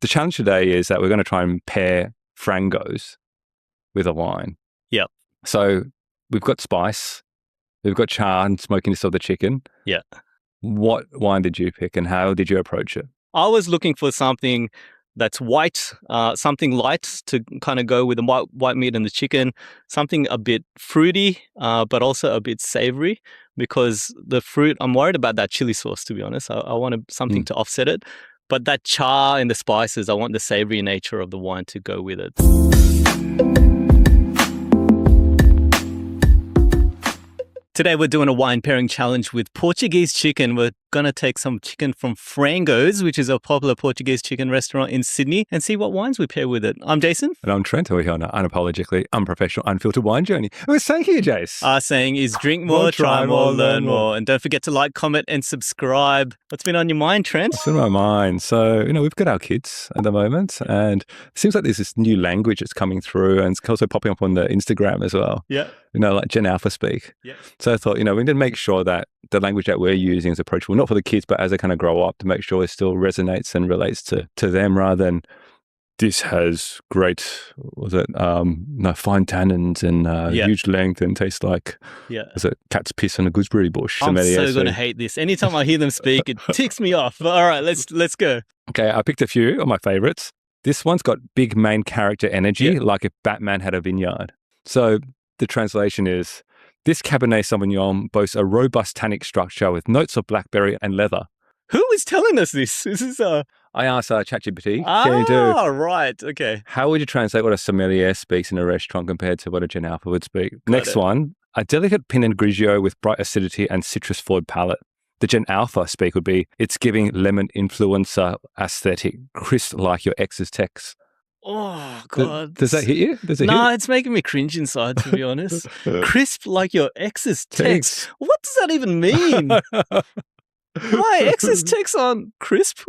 The challenge today is that we're going to try and pair Frangos with a wine. Yep. So we've got spice, we've got char and smokiness of the chicken. Yeah. What wine did you pick and how did you approach it? I was looking for something that's white, something light to kind of go with the white meat and the chicken, something a bit fruity, but also a bit savoury, because the fruit, I'm worried about that chili sauce, to be honest. I wanted something to offset it. But that char and the spices, I want the savoury nature of the wine to go with it. Today we're doing a wine pairing challenge with Portuguese chicken. We're going to take some chicken from Frangos, which is a popular Portuguese chicken restaurant in Sydney, and see what wines we pair with it. I'm Jason. And I'm Trent. We're here on an unapologetically unprofessional, unfiltered wine journey. We're saying here, Jace. Our saying is drink more, try more, learn more. And don't forget to like, comment and subscribe. What's been on your mind, Trent? It's in my mind. So, we've got our kids at the moment, and it seems like there's this new language that's coming through, and it's also popping up on the Instagram as well. Yeah. Like Gen Alpha speak. Yeah. So I thought, we need to make sure that the language that we're using is approachable, not for the kids, but as they kind of grow up, to make sure it still resonates and relates to them, rather than this has great, fine tannins and huge length and tastes like, is it cat's piss on a gooseberry bush? I'm so going to hate this. Anytime I hear them speak, it ticks me off. All right, let's go. Okay, I picked a few of my favorites. This one's got big main character energy, like if Batman had a vineyard. So the translation is, this Cabernet Sauvignon boasts a robust tannic structure with notes of blackberry and leather. Who is telling us this? This is I asked ChatGPT. Right. Okay. How would you translate what a sommelier speaks in a restaurant compared to what a Gen Alpha would speak? Next one, a delicate Pinot Grigio with bright acidity and citrus-forward palate. The Gen Alpha speak would be, it's giving lemon influencer aesthetic, crisp like your ex's text. Oh, God. Does that hit you? It's making me cringe inside, to be honest. Crisp like your ex's text. What does that even mean? My ex's text aren't crisp?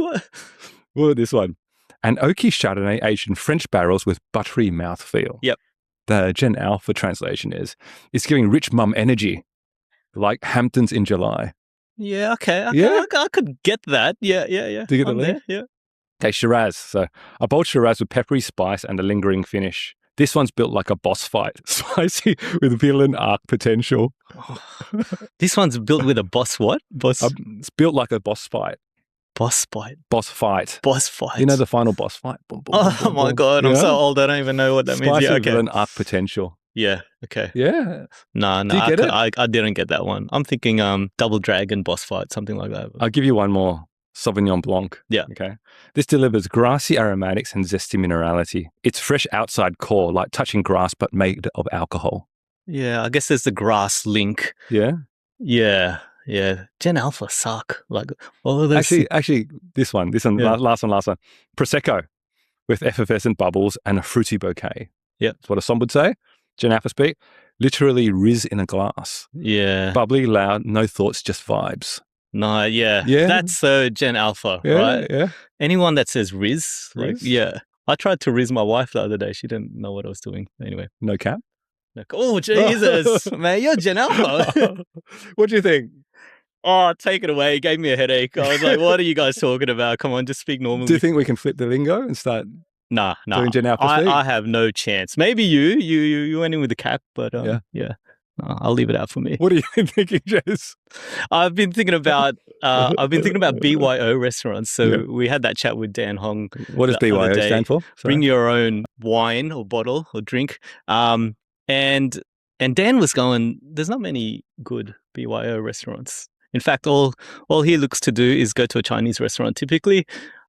Well, this one. An oaky Chardonnay aged in French barrels with buttery mouthfeel. Yep. The Gen Alpha translation is, it's giving rich mum energy, like Hamptons in July. Yeah, okay. I could get that. Yeah. Do you get the link? Yeah. Okay, Shiraz. So a bold Shiraz with peppery spice and a lingering finish. This one's built like a boss fight, spicy with villain arc potential. This one's built with a boss what? It's built like a boss fight. Boss fight. Boss fight. Boss fight. The final boss fight. Boom, boom, oh boom, my boom. God, I'm so old. I don't even know what that means. Spicy villain arc potential. Yeah. Okay. Yeah. No. Do you get it? I didn't get that one. I'm thinking Double Dragon boss fight, something like that. I'll give you one more. Sauvignon Blanc. Yeah. Okay. This delivers grassy aromatics and zesty minerality. It's fresh outside core, like touching grass, but made of alcohol. Yeah. I guess there's the grass link. Yeah. Yeah. Gen Alpha suck. Actually, this one, last one. Prosecco with effervescent bubbles and a fruity bouquet. Yeah. That's what a som would say. Gen Alpha speak. Literally riz in a glass. Yeah. Bubbly, loud, no thoughts, just vibes. No, yeah. That's Gen Alpha, right? Yeah. Anyone that says Riz, I tried to Riz my wife the other day. She didn't know what I was doing. Anyway. No cap? Oh, Jesus. Man, you're Gen Alpha. What do you think? Oh, take it away. It gave me a headache. I was like, what are you guys talking about? Come on, just speak normally. Do you think we can flip the lingo and start doing Gen Alpha speak? I have no chance. Maybe you went in with the cap, but yeah. I'll leave it out for me. What are you thinking, Jess? I've been thinking about BYO Restaurants. So we had that chat with Dan Hong. What does BYO stand for? Sorry. Bring your own wine or bottle or drink. And Dan was going, there's not many good BYO restaurants. In fact, all he looks to do is go to a Chinese restaurant typically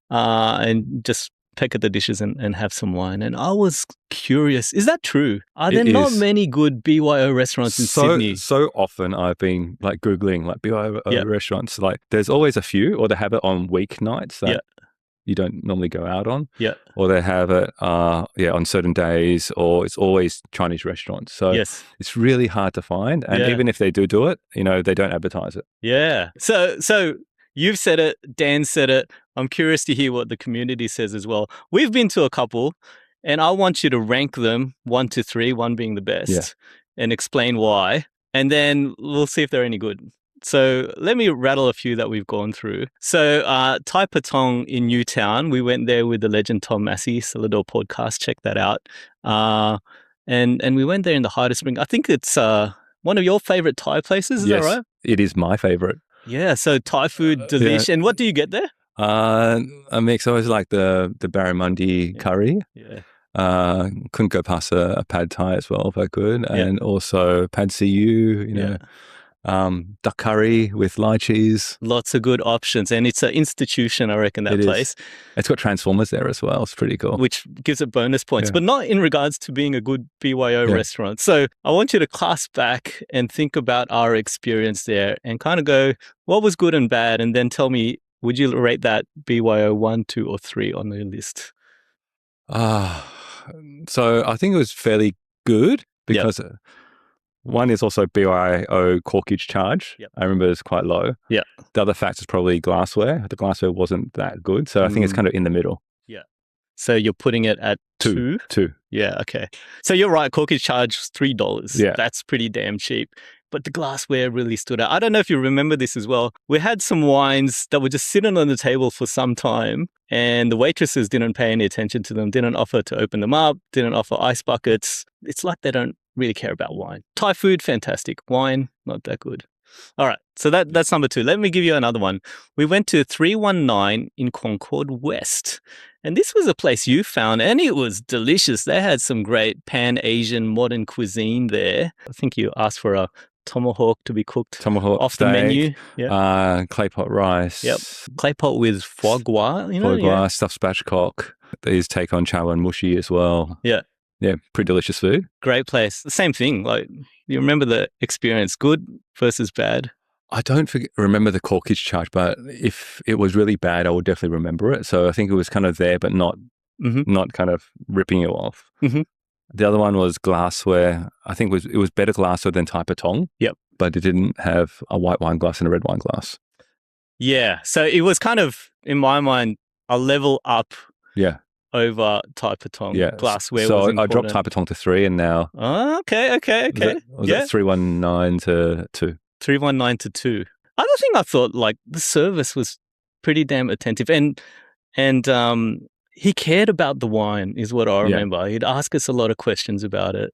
and just peck at the dishes and have some wine. And I was curious, is that true? Are there not many good BYO restaurants in Sydney? So often I've been Googling BYO restaurants. There's always a few, or they have it on weeknights that you don't normally go out on. Yeah. Or they have it on certain days, or it's always Chinese restaurants. So it's really hard to find. And even if they do it, they don't advertise it. Yeah. So you've said it, Dan said it. I'm curious to hear what the community says as well. We've been to a couple, and I want you to rank them 1 to 3, 1 being the best, and explain why. And then we'll see if they're any good. So let me rattle a few that we've gone through. So Thai Patong in Newtown, we went there with the legend Tom Massey, Celador podcast. Check that out. And we went there in the heart of spring. I think it's one of your favorite Thai places. Is that right? It is my favorite. Yeah. So Thai food, delish. And what do you get there? A mix. I always like the barramundi curry. Yeah. Couldn't go past a pad Thai as well if I could, and also pad see duck curry with lychees. Lots of good options, and it's an institution, I reckon, that place. It's got Transformers there as well. It's pretty cool. Which gives it bonus points, but not in regards to being a good BYO restaurant. So I want you to cast back and think about our experience there and kind of go, what was good and bad? And then tell me, would you rate that BYO 1, 2, or 3 on the list? So I think it was fairly good because... One is also BYO corkage charge. Yep. I remember it's quite low. Yeah. The other factor is probably glassware. The glassware wasn't that good. So I think it's kind of in the middle. Yeah. So you're putting it at 2? 2. Yeah, okay. So you're right. Corkage charge $3. Yeah. That's pretty damn cheap. But the glassware really stood out. I don't know if you remember this as well. We had some wines that were just sitting on the table for some time, and the waitresses didn't pay any attention to them, didn't offer to open them up, didn't offer ice buckets. It's like they don't really care about wine. Thai food, fantastic. Wine, not that good. All right, so that's number 2. Let me give you another one. We went to 319 in Concord West, and this was a place you found, and it was delicious. They had some great Pan-Asian modern cuisine there. I think you asked for a tomahawk to be cooked off steak, the menu. Yeah. Clay pot rice. Yep. Clay pot with foie gras, Foie gras, stuffed spatchcock. His take on chow and mushi as well. Yeah. Yeah, pretty delicious food. Great place. The same thing. Like, you remember the experience, good versus bad? I don't remember the corkage charge, but if it was really bad, I would definitely remember it. So I think it was kind of there, but not kind of ripping you off. Mm-hmm. The other one was glassware. I think it was better glassware than Thai Patong. Yep. But it didn't have a white wine glass and a red wine glass. Yeah. So it was kind of, in my mind, a level up. Yeah. Over Thai Patong. Yeah. Glassware so was important. I dropped Thai Patong to 3 and now... Oh, okay. Was that 319 to 2? 319 to 2. Other thing I thought, like, the service was pretty damn attentive. And he cared about the wine is what I remember. He'd ask us a lot of questions about it.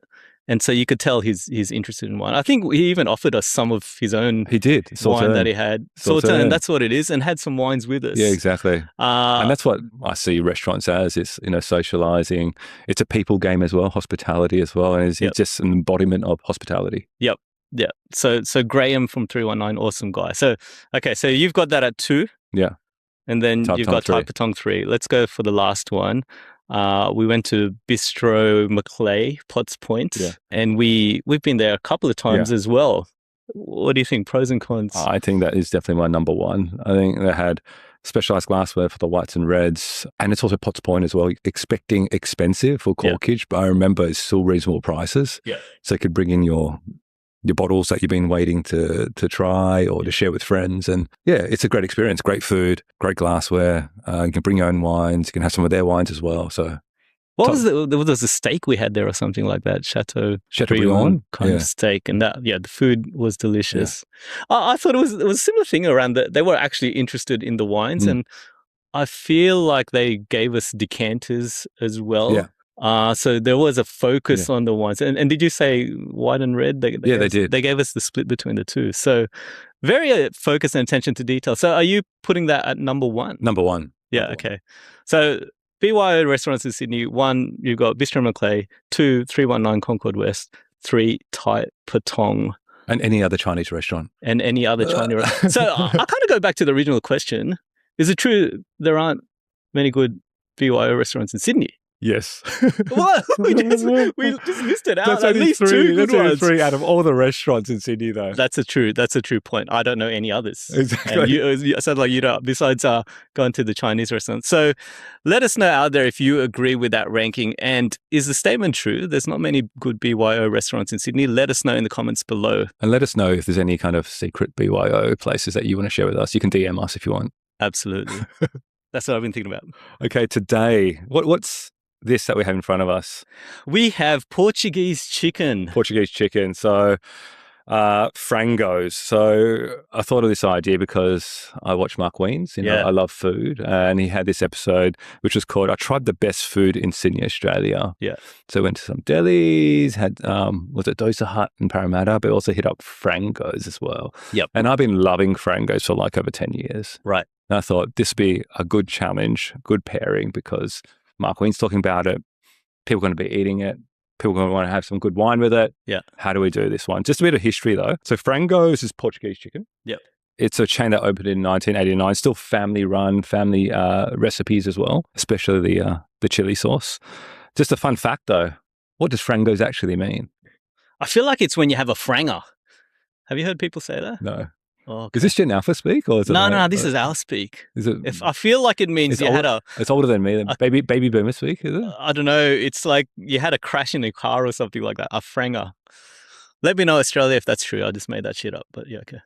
And so you could tell he's interested in wine. I think he even offered us some of his own wine that he had. Sauterne, and that's what it is, and had some wines with us. Yeah, exactly. And that's what I see restaurants as, is, socializing. It's a people game as well, hospitality as well, and it's just an embodiment of hospitality. Yep. Yeah. So Graham from 319, awesome guy. So, okay, so you've got that at 2. Yeah. And then you've got Thai Patong 3. Let's go for the last one. We went to Bistro Maclay, Potts Point, and we've been there a couple of times as well. What do you think? Pros and cons? I think that is definitely my number 1. I think they had specialized glassware for the whites and reds, and it's also Potts Point as well. Expecting expensive for corkage, but I remember it's still reasonable prices. Yeah, so you could bring in your bottles that you've been waiting to try or to share with friends. And it's a great experience, great food, great glassware. You can bring your own wines. You can have some of their wines as well. So what was there was a steak we had there or something like that, Chateaubriand kind of steak, and that the food was delicious. I thought it was a similar thing around that they were actually interested in the wines, and I feel like they gave us decanters as well. Yeah. So there was a focus on the wines. And did you say white and red? They did. They gave us the split between the two. So very focus and attention to detail. So are you putting that at number 1? Number 1. Yeah, okay. So BYO Restaurants in Sydney, 1, you've got Bistro Maclay, 2, 319 Concord West, 3, Thai Patong. And any other Chinese restaurant. And any other Chinese restaurant. So I kind of go back to the original question. Is it true there aren't many good BYO restaurants in Sydney? Yes. What? We just listed out at least 2 good ones. 3 out of all the restaurants in Sydney, though. That's a true point. I don't know any others. Exactly. And you said like you don't, besides going to the Chinese restaurants. So let us know out there if you agree with that ranking. And is the statement true? There's not many good BYO restaurants in Sydney. Let us know in the comments below. And let us know if there's any kind of secret BYO places that you want to share with us. You can DM us if you want. Absolutely. That's what I've been thinking about. Okay, today, what's this that we have in front of us? We have Portuguese chicken. Portuguese chicken. So Frangos. So I thought of this idea because I watch Mark Wiens. I love food, and he had this episode which was called "I Tried the Best Food in Sydney, Australia." Yeah. So went to some delis, had was it Dosa Hut in Parramatta, but also hit up Frangos as well. Yep. And I've been loving Frangos for like over 10 years. Right. And I thought this would be a good challenge, good pairing, because Mark Wiens talking about it. People are going to be eating it. People are going to want to have some good wine with it. Yeah. How do we do this one? Just a bit of history though. So Frangos is Portuguese chicken. Yep. It's a chain that opened in 1989. Still family run, family recipes as well, especially the chili sauce. Just a fun fact though. What does Frangos actually mean? I feel like it's when you have a franger. Have you heard people say that? No. Oh, okay. Is this Gen Alpha speak or is it? No, this is our speak. Is it? I feel like it means you had a. It's older than me. Baby boomer speak, is it? I don't know. It's like you had a crash in a car or something like that. A franger. Let me know, Australia, if that's true. I just made that shit up, but yeah, okay.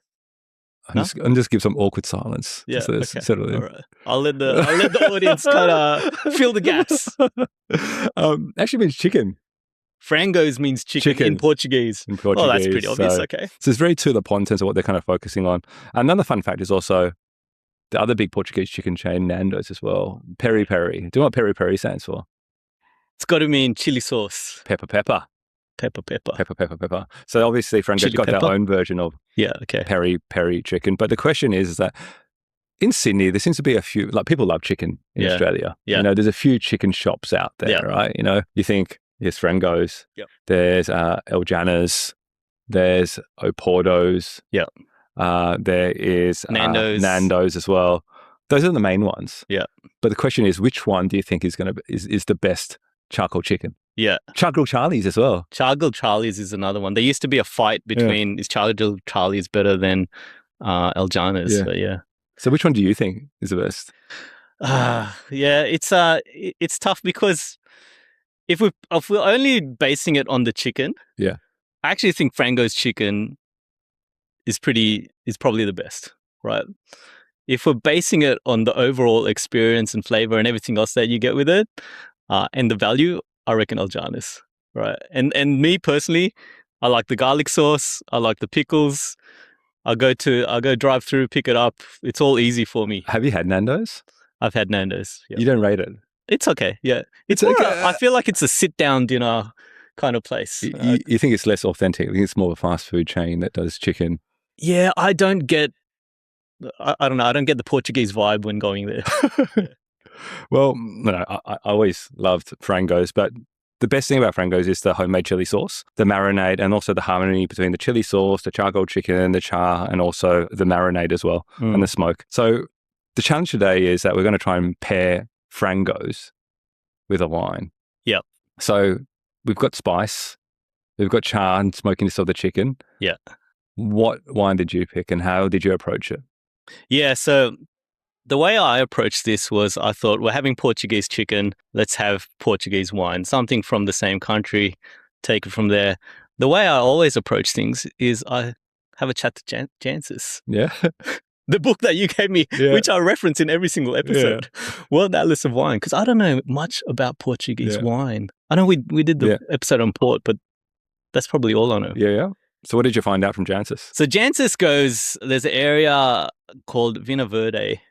I'm just give some awkward silence. Yeah, okay. Settle in. All right. I'll let the audience kind of fill the gaps. Actually means chicken. Frangos means chicken in Portuguese. Oh, that's pretty obvious. Okay. So it's very to the point in terms of what they're kind of focusing on. Another fun fact is also the other big Portuguese chicken chain, Nando's as well. Peri Peri. Do you know what Peri Peri stands for? It's got to mean chili sauce. Pepper. Pepper. So obviously Franco's got their own version of Peri Peri chicken. But the question is that in Sydney, there seems to be a few, like people love chicken in Australia. Yeah. There's a few chicken shops out there, right? You think, there's Frangos, there's El Llanas, there's Oporto's, there is Nando's as well. Those are the main ones. Yeah. But the question is, which one do you think is is the best charcoal chicken? Yeah. Charcoal Charlie's as well. Charcoal Charlie's is another one. There used to be a fight between is Charcoal Charlie's better than El Llanas? Yeah. But yeah. So which one do you think is the best? It's tough because if we're only basing it on the chicken, I actually think Frango's chicken is probably the best, right? If we're basing it on the overall experience and flavor and everything else that you get with it, and the value, I reckon El Llanas, right? And me personally, I like the garlic sauce, I like the pickles. I'll go drive through, pick it up. It's all easy for me. Have you had Nando's? I've had Nando's. Yep. You don't rate it? It's okay. Yeah. It's okay. I feel like it's a sit-down dinner kind of place. You think it's less authentic? I think it's more of a fast food chain that does chicken. Yeah, I don't get I don't know. I don't get the Portuguese vibe when going there. Well, I always loved Frangos, but the best thing about Frangos is the homemade chili sauce, the marinade, and also the harmony between the chili sauce, the charcoal chicken, the char, and also the marinade as well, and the smoke. So the challenge today is that we're going to try and pair Frangos with a wine. Yep. So we've got spice, we've got char and smokiness of the chicken. Yeah. What wine did you pick and how did you approach it? Yeah, so the way I approached this was I thought, we're having Portuguese chicken, let's have Portuguese wine, something from the same country, take it from there. The way I always approach things is I have a chat to Jancis. Yeah. The book that you gave me, which I reference in every single episode, World Atlas of Wine, because I don't know much about Portuguese wine. I know we did the episode on port, but that's probably all I know. Yeah. So what did you find out from Jancis? So Jancis goes, there's an area called Vinho Verde,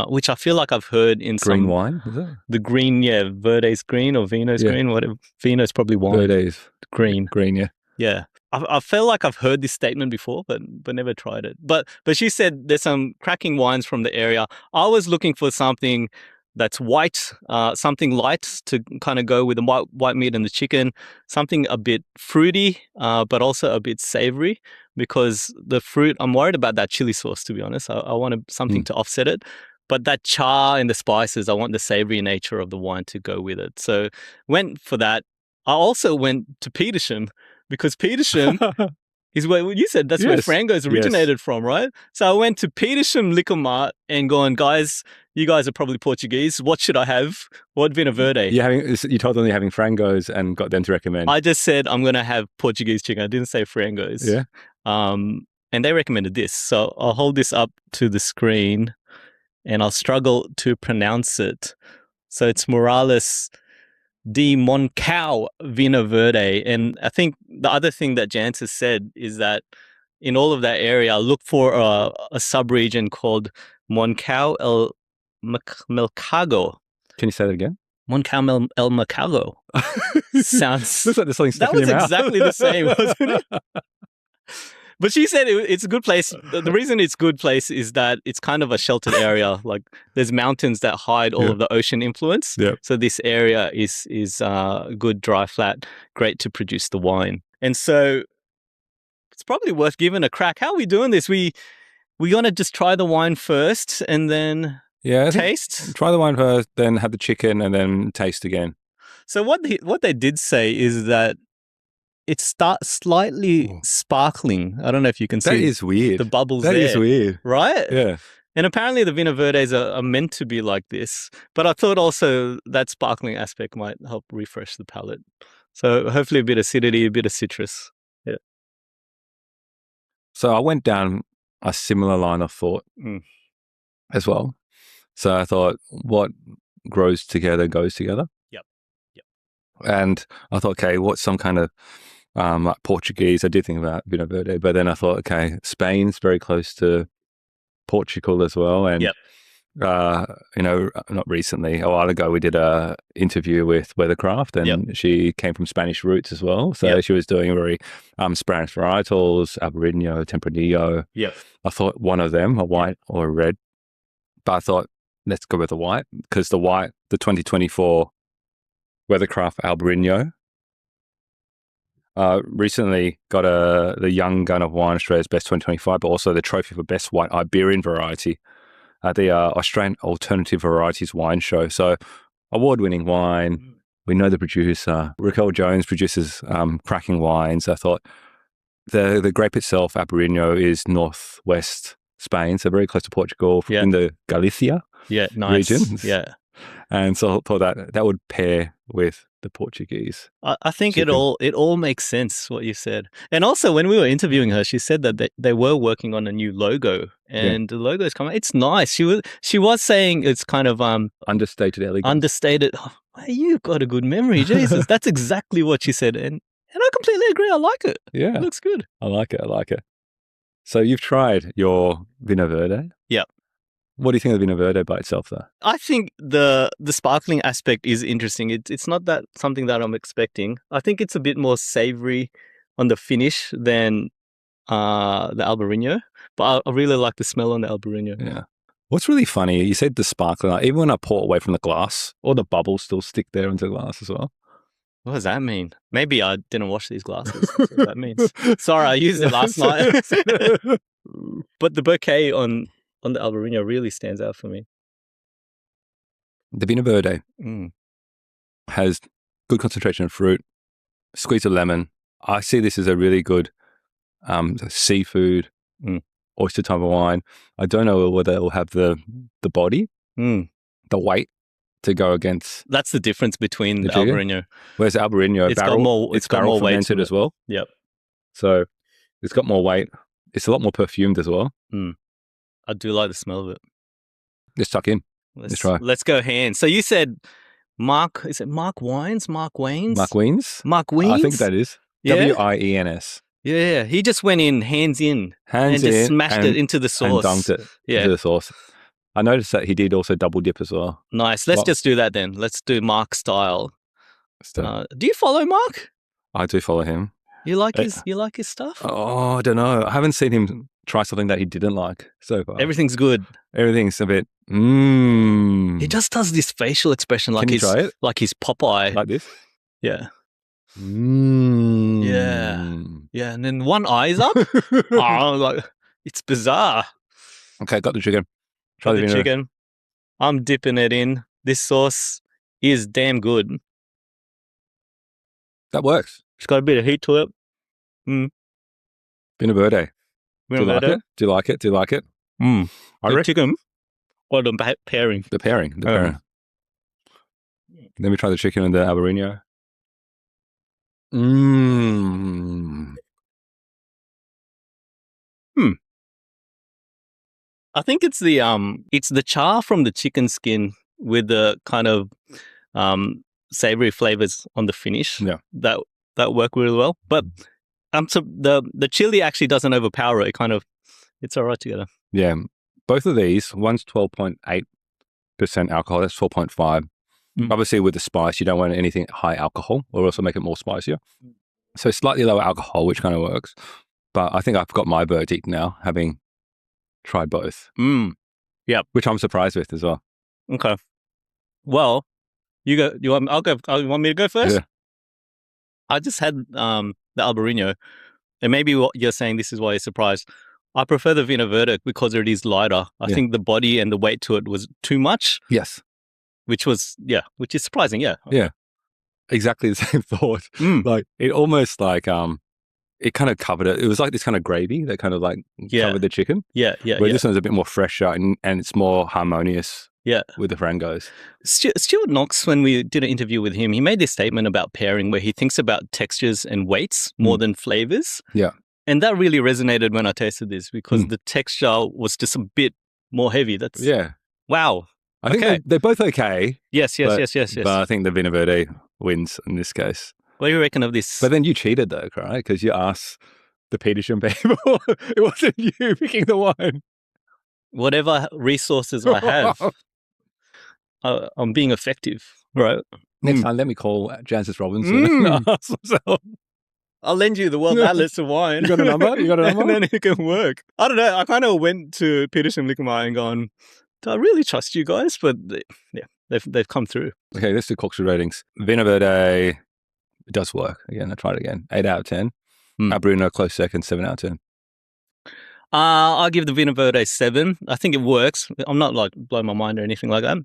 which I feel like I've heard in green wine, is it? The green, Verde's green or Vino's green, whatever. Vino's probably wine. Verde's green. Green, yeah. Yeah. I feel like I've heard this statement before, but never tried it. But she said there's some cracking wines from the area. I was looking for something that's white, something light to kind of go with the white meat and the chicken, something a bit fruity, but also a bit savoury, because the fruit, I'm worried about that chili sauce, to be honest. I wanted something to offset it. But that char and the spices, I want the savoury nature of the wine to go with it. So went for that. I also went to Petersham, because Petersham is where you said that's where Frangos originated from, right? So I went to Petersham Liquor Mart and going, guys, you guys are probably Portuguese. What should I have? What Vinho Verde? You told them you're having Frangos and got them to recommend. I just said I'm going to have Portuguese chicken. I didn't say Frangos. Yeah. And they recommended this. So I'll hold this up to the screen and I'll struggle to pronounce it. So it's Morales the Moncao Vinho Verde. And I think the other thing that Jance has said is that in all of that area, look for a sub-region called Moncao El Melcago. Can you say that again? Moncao El Melcago. Sounds... Looks like there's something stuck That in your was mouth. exactly the same, wasn't it? But she said it's a good place. The reason it's a good place is that it's kind of a sheltered area. Like there's mountains that hide all of the ocean influence. Yep. So this area is good, dry, flat, great to produce the wine. And so it's probably worth giving a crack. How are we doing this? We gonna just try the wine first and then taste? Try the wine first, then have the chicken, and then taste again. So what they did say is that it starts slightly sparkling. I don't know if you can see. That is weird. The bubbles there. That is weird. Right? Yeah. And apparently the Vinho Verdes are meant to be like this. But I thought also that sparkling aspect might help refresh the palate. So hopefully a bit of acidity, a bit of citrus. Yeah. So I went down a similar line of thought as well. So I thought, what grows together goes together. Yep. And I thought, okay, what's some kind of like Portuguese? I did think about Vinho Verde, but then I thought, okay, Spain's very close to Portugal as well. And, not recently, a while ago, we did a interview with Weathercraft, and she came from Spanish roots as well. So she was doing very Spanish varietals, Albariño, Tempranillo. Yep. I thought one of them, a white or a red, but I thought, let's go with the white, because the white, the 2024 Weathercraft Albariño, recently got the Young Gun of Wine Australia's Best 2025, but also the trophy for Best White Iberian Variety at the Australian Alternative Varieties Wine Show. So award-winning wine. We know the producer. Raquel Jones produces cracking wines. I thought the grape itself, Albariño, is northwest Spain, so very close to Portugal, in the Galicia region. Yeah. And so I thought that would pair with the Portuguese. I think it all makes sense, what you said. And also when we were interviewing her, she said that they were working on a new logo, and the logo is coming. It's nice. She was saying it's kind of understated elegance. Understated. Oh, you've got a good memory, Jesus. That's exactly what she said, and I completely agree. I like it. Yeah, it looks good. I like it. So you've tried your Vinho Verde. Yeah. What do you think of the Vinho Verde by itself, though? I think the sparkling aspect is interesting. It's not that something that I'm expecting. I think it's a bit more savoury on the finish than the Albariño, but I really like the smell on the Albariño. Yeah. What's really funny, you said the sparkling, like, even when I pour away from the glass, all the bubbles still stick there into the glass as well. What does that mean? Maybe I didn't wash these glasses. That's what that means. Sorry, I used it last night. But the bouquet on the Albariño really stands out for me. The Vinho Verde has good concentration of fruit, squeeze of lemon. I see this as a really good seafood, oyster type of wine. I don't know whether it will have the body, the weight to go against. That's the difference between the Albariño. Whereas Albariño, it's barrel fermented as well. Yep. So it's got more weight. It's a lot more perfumed as well. I do like the smell of it. Let's tuck in. Let's try. Let's go hands. So you said Mark, is it Mark Wines? Mark Waynes? Mark Waynes? Mark Waynes? I think that is. Yeah? Wiens. Yeah. He just went in, hands in. And just smashed it into the sauce. And dunked it into the sauce. I noticed that he did also double dip as well. Nice. Let's just do that then. Let's do Mark style. Do you follow Mark? I do follow him. You like his stuff? Oh, I don't know. I haven't seen him try something that he didn't like so far. Everything's good. Everything's a bit, He just does this facial expression like his Popeye. Like this? Yeah. Yeah. And then one eye's up. It's bizarre. Okay, got the chicken. Try the chicken. I'm dipping it in. This sauce is damn good. That works. It's got a bit of heat to it. Vinho Verde. Do you like it? The chicken or the pairing? The pairing. Let me try the chicken and the Albariño. I think it's the char from the chicken skin with the kind of savoury flavours on the finish. Yeah. That work really well. But so the chilli actually doesn't overpower it. It's all right together. Yeah. Both of these, one's 12.8% alcohol, that's 12.5. Obviously, with the spice, you don't want anything high alcohol or also make it more spicier. So slightly lower alcohol, which kind of works. But I think I've got my verdict now, having tried both. Yeah. Which I'm surprised with as well. Okay. Well, you go. You want me to go first? Yeah. I just had the Albariño, and maybe what you're saying, this is why you're surprised. I prefer the Vinho Verde because it is lighter. I think the body and the weight to it was too much. Yes. Which is surprising. Yeah. Yeah. Exactly the same thought. Like it almost like it kind of covered it. It was like this kind of gravy that kind of like covered the chicken. Yeah. Where this one's a bit more fresher and it's more harmonious. Yeah. With the Frangos. Stuart Knox, when we did an interview with him, he made this statement about pairing where he thinks about textures and weights more than flavors. Yeah. And that really resonated when I tasted this because the texture was just a bit more heavy. Wow. I think they're both okay. Yes. But I think the Vinho Verde wins in this case. What do you reckon of this? But then you cheated though, right? Because you asked the Petersham people. It wasn't you picking the wine. Whatever resources I have, I'm being effective, right? Next time, let me call Jancis Robinson and ask myself. I'll lend you the World Atlas of Wine. You got a number? And then it can work. I don't know. I kind of went to Petersham Liquor Mart and gone, do I really trust you guys? But they've come through. Okay, let's do corkscrew ratings. Vinho Verde, it does work. Again, I tried it again. 8 out of 10. Albariño, close second, 7 out of 10. I'll give the Vinho Verde 7. I think it works. I'm not like blowing my mind or anything like that.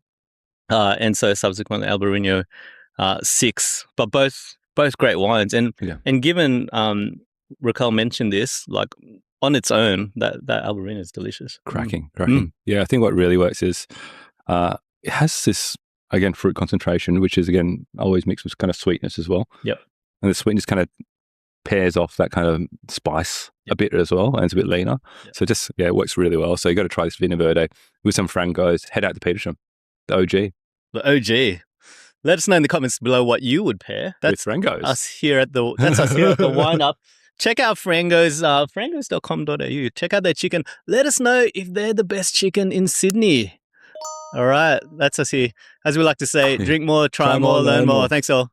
And so subsequently Albariño 6. But both great wines. And given Raquel mentioned this, like on its own, that Albariño is delicious. Cracking. Yeah, I think what really works is it has this, again, fruit concentration, which is, again, always mixed with kind of sweetness as well. Yep. And the sweetness kind of pairs off that kind of spice a bit as well, and it's a bit leaner. Yep. So just, it works really well. So you got to try this Vinho Verde with some Frangos. Head out to Petersham, the OG. The OG. Let us know in the comments below what you would pair. That's with Frangos. Us here at the Wine Up. Check out Frangos, frangos.com.au. Check out their chicken. Let us know if they're the best chicken in Sydney. All right. That's us here. As we like to say, drink more, try more, learn more. Thanks all.